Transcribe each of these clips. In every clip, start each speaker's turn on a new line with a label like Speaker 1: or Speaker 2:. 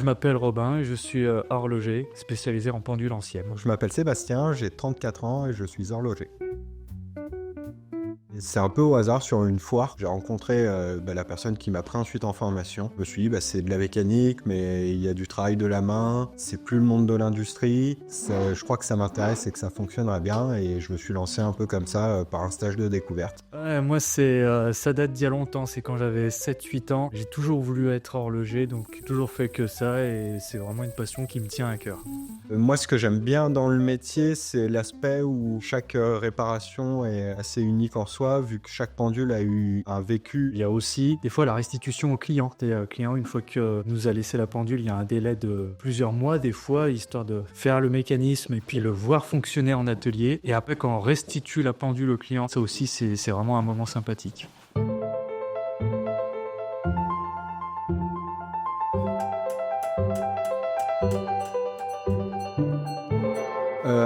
Speaker 1: m'appelle Robin et je suis horloger spécialisé en pendules anciennes.
Speaker 2: Je m'appelle Sébastien, j'ai 34 ans et je suis horloger. C'est un peu au hasard sur une foire. J'ai rencontré la personne qui m'a pris ensuite en formation. Je me suis dit, c'est de la mécanique, mais il y a du travail de la main. C'est plus le monde de l'industrie. Je crois que ça m'intéresse et que ça fonctionnera bien. Et je me suis lancé un peu comme ça par un stage de découverte.
Speaker 1: Ouais, moi, ça date d'il y a longtemps. C'est quand j'avais 7-8 ans. J'ai toujours voulu être horloger, donc j'ai toujours fait que ça. Et c'est vraiment une passion qui me tient à cœur.
Speaker 2: Moi, ce que j'aime bien dans le métier, c'est l'aspect où chaque réparation est assez unique en soi, vu que chaque pendule a eu un vécu.
Speaker 1: Il y a aussi des fois la restitution au client. Le client, une fois que nous a laissé la pendule, il y a un délai de plusieurs mois, des fois, histoire de faire le mécanisme et puis le voir fonctionner en atelier. Et après, quand on restitue la pendule au client, ça aussi, c'est vraiment un moment sympathique.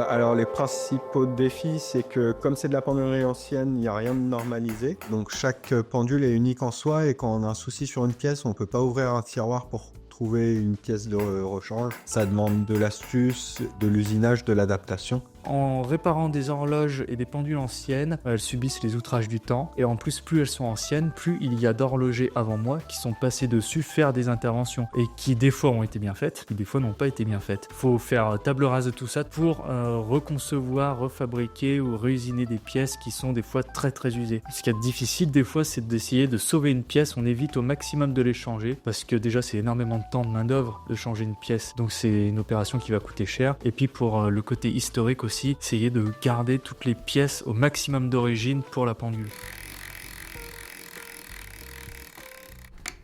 Speaker 2: Alors les principaux défis, c'est que comme c'est de la pendulerie ancienne, il n'y a rien de normalisé. Donc chaque pendule est unique en soi et quand on a un souci sur une pièce, on ne peut pas ouvrir un tiroir pour trouver une pièce de rechange. Ça demande de l'astuce, de l'usinage, de l'adaptation.
Speaker 1: En réparant des horloges et des pendules anciennes, elles subissent les outrages du temps. Et en plus, plus elles sont anciennes, plus il y a d'horlogers avant moi qui sont passés dessus faire des interventions et qui des fois ont été bien faites, qui des fois n'ont pas été bien faites. Il faut faire table rase de tout ça pour reconcevoir, refabriquer ou réusiner des pièces qui sont des fois très très usées. Ce qui est difficile des fois, c'est d'essayer de sauver une pièce. On évite au maximum de les changer parce que déjà c'est énormément de temps de main d'œuvre de changer une pièce. Donc c'est une opération qui va coûter cher. Et puis pour le côté historique aussi, essayer de garder toutes les pièces au maximum d'origine pour la pendule.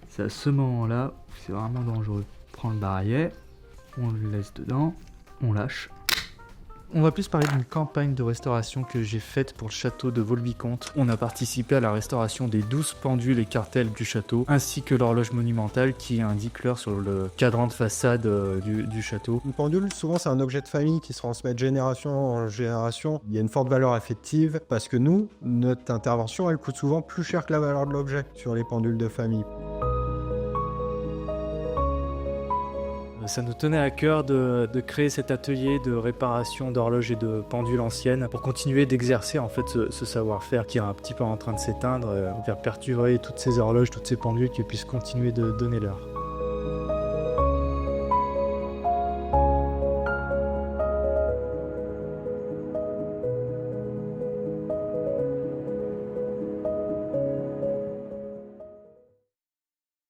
Speaker 1: C'est à ce moment-là où c'est vraiment dangereux. On prend le barillet, on le laisse dedans, on lâche. On va plus parler d'une campagne de restauration que j'ai faite pour le château de Vaux-le-Vicomte. On a participé à la restauration des 12 pendules et cartels du château, ainsi que l'horloge monumentale qui indique l'heure sur le cadran de façade du château.
Speaker 2: Une pendule, souvent, c'est un objet de famille qui se transmet de génération en génération. Il y a une forte valeur affective parce que nous, notre intervention, elle coûte souvent plus cher que la valeur de l'objet sur les pendules de famille.
Speaker 1: Ça nous tenait à cœur de créer cet atelier de réparation d'horloges et de pendules anciennes pour continuer d'exercer en fait ce savoir-faire qui est un petit peu en train de s'éteindre, faire perdurer toutes ces horloges, toutes ces pendules qui puissent continuer de donner l'heure.